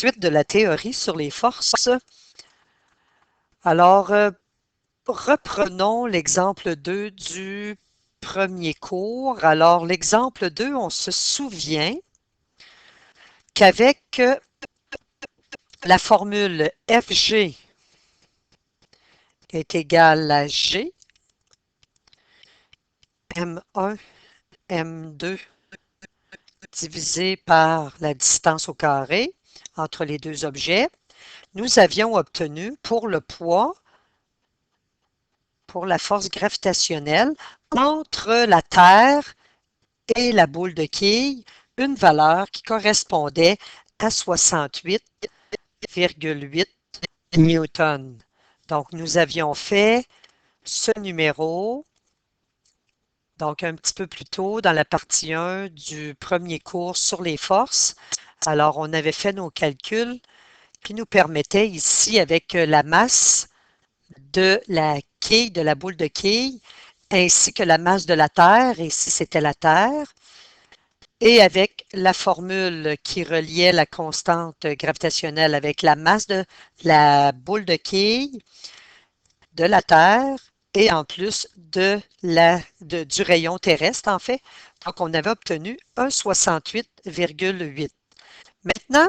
suite de la théorie sur les forces. Alors, reprenons l'exemple 2 du premier cours. Alors, l'exemple 2, on se souvient qu'avec la formule FG est égal à G, M1, M2 divisé par la distance au carré entre les deux objets, nous avions obtenu pour le poids, pour la force gravitationnelle, entre la Terre et la boule de quille, une valeur qui correspondait à 68,8 newtons. Donc, nous avions fait ce numéro, donc un petit peu plus tôt dans la partie 1 du premier cours sur les forces. Alors, on avait fait nos calculs qui nous permettaient ici, avec la masse de la quille, de la boule de quille, ainsi que la masse de la Terre, ici c'était la Terre, et avec la formule qui reliait la constante gravitationnelle avec la masse de la boule de quille, de la Terre, et en plus du rayon terrestre, en fait. Donc, on avait obtenu un 68,8. Maintenant,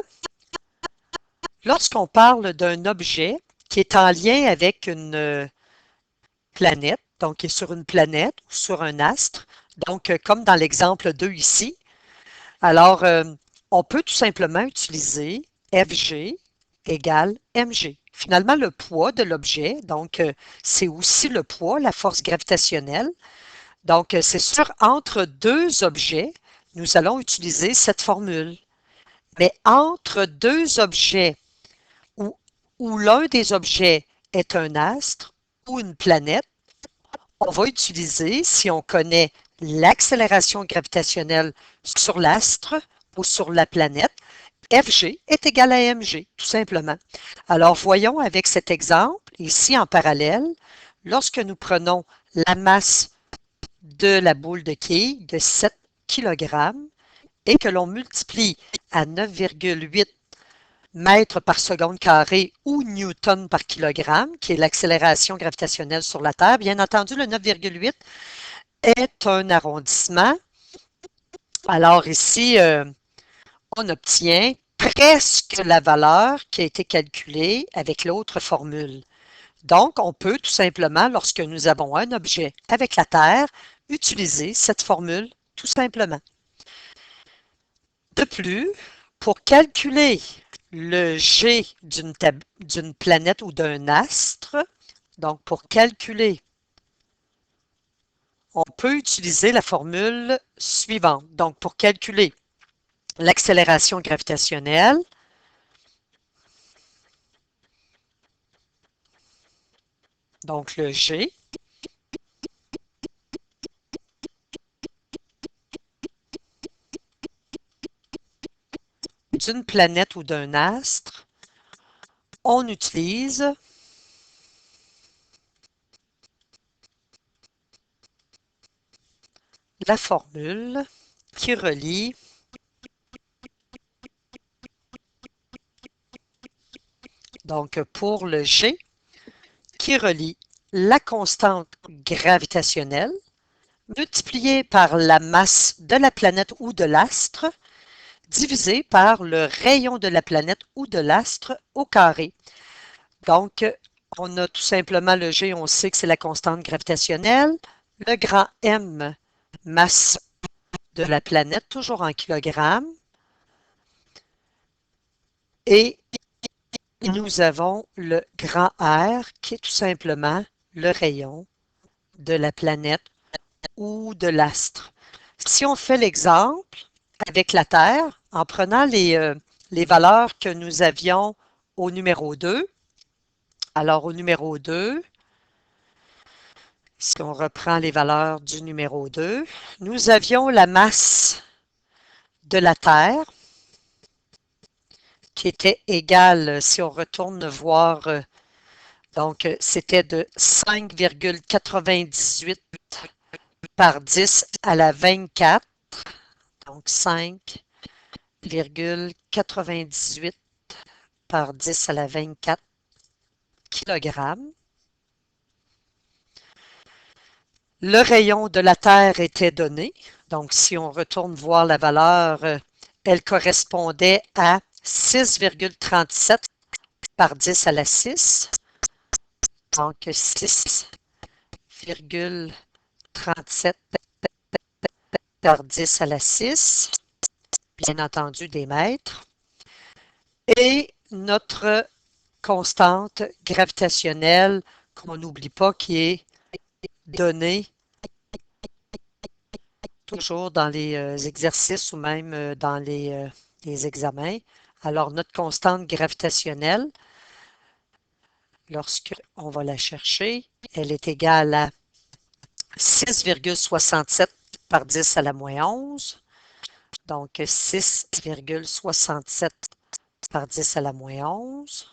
lorsqu'on parle d'un objet qui est en lien avec une planète, donc qui est sur une planète ou sur un astre, donc comme dans l'exemple 2 ici, alors on peut tout simplement utiliser FG égale mg. Finalement, le poids de l'objet, donc c'est aussi le poids, la force gravitationnelle. Donc, c'est sûr, entre deux objets, nous allons utiliser cette formule. Mais entre deux objets où, où l'un des objets est un astre ou une planète, on va utiliser, si on connaît l'accélération gravitationnelle sur l'astre ou sur la planète, FG est égal à mg, tout simplement. Alors, voyons avec cet exemple, ici en parallèle, lorsque nous prenons la masse de la boule de quille de 7 kg et que l'on multiplie à 9,8 mètres par seconde carré ou newton par kilogramme, qui est l'accélération gravitationnelle sur la Terre. Bien entendu, le 9,8 est un arrondissement. Alors ici, on obtient presque la valeur qui a été calculée avec l'autre formule. Donc, on peut tout simplement, lorsque nous avons un objet avec la Terre, utiliser cette formule tout simplement. De plus, pour calculer le G d'une planète ou d'un astre, donc pour calculer, on peut utiliser la formule suivante. Donc, pour calculer l'accélération gravitationnelle, donc le G, d'une planète ou d'un astre, on utilise la formule qui relie donc pour le G, qui relie la constante gravitationnelle multipliée par la masse de la planète ou de l'astre divisé par le rayon de la planète ou de l'astre au carré. Donc, on a tout simplement le G, on sait que c'est la constante gravitationnelle, le grand M, masse de la planète, toujours en kilogrammes, et nous avons le grand R qui est tout simplement le rayon de la planète ou de l'astre. Si on fait l'exemple avec la Terre, en prenant les valeurs que nous avions au numéro 2, alors au numéro 2, si on reprend les valeurs du numéro 2, nous avions la masse de la Terre qui était égale, si on retourne voir, donc c'était de 5,98 par 10 à la 24, donc 5,98 par 10 à la 24 kilogrammes. Le rayon de la Terre était donné. Donc, si on retourne voir la valeur, elle correspondait à 6,37 par 10 à la 6. Donc, 6,37 par 10 à la 6, bien entendu des mètres. Et notre constante gravitationnelle, qu'on n'oublie pas, qui est donnée toujours dans les exercices ou même dans les examens. Alors, notre constante gravitationnelle, lorsqu'on va la chercher, elle est égale à 6,67 par 10 à la moins 11. Donc, 6,67 par 10 à la moins 11.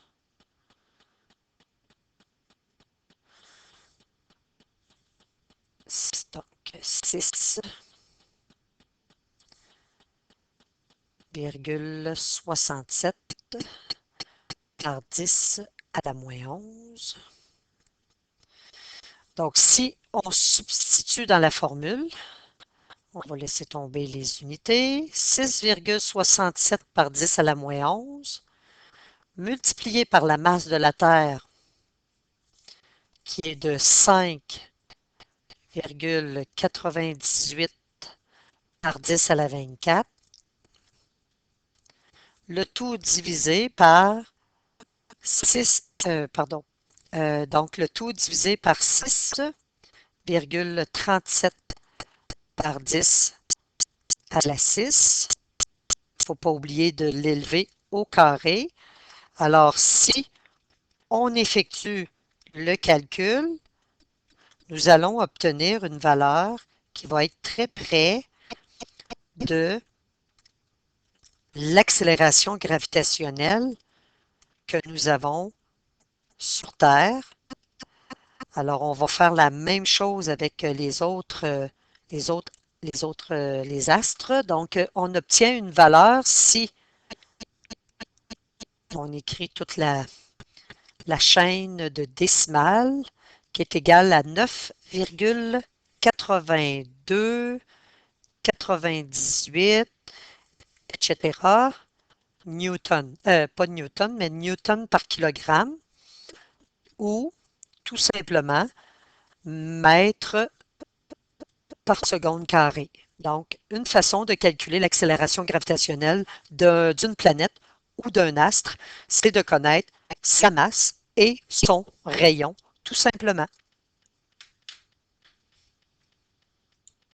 Donc, 6,67 par 10 à la moins 11. Donc, si on substitue dans la formule, on va laisser tomber les unités. 6,67 par 10 à la moins 11, multiplié par la masse de la Terre, qui est de 5,98 par 10 à la 24, le tout divisé par 6, donc le tout divisé par 6,37 par 10 à la 6. Il ne faut pas oublier de l'élever au carré. Alors, si on effectue le calcul, nous allons obtenir une valeur qui va être très près de l'accélération gravitationnelle que nous avons sur Terre. Alors, on va faire la même chose avec les astres. Donc, on obtient une valeur si on écrit toute la chaîne de décimales qui est égale à 9,82, 98, etc. Newton, pas Newton, mais Newton par kilogramme, ou tout simplement mètre par seconde carrée. Donc, une façon de calculer l'accélération gravitationnelle d'une planète ou d'un astre, c'est de connaître sa masse et son rayon, tout simplement.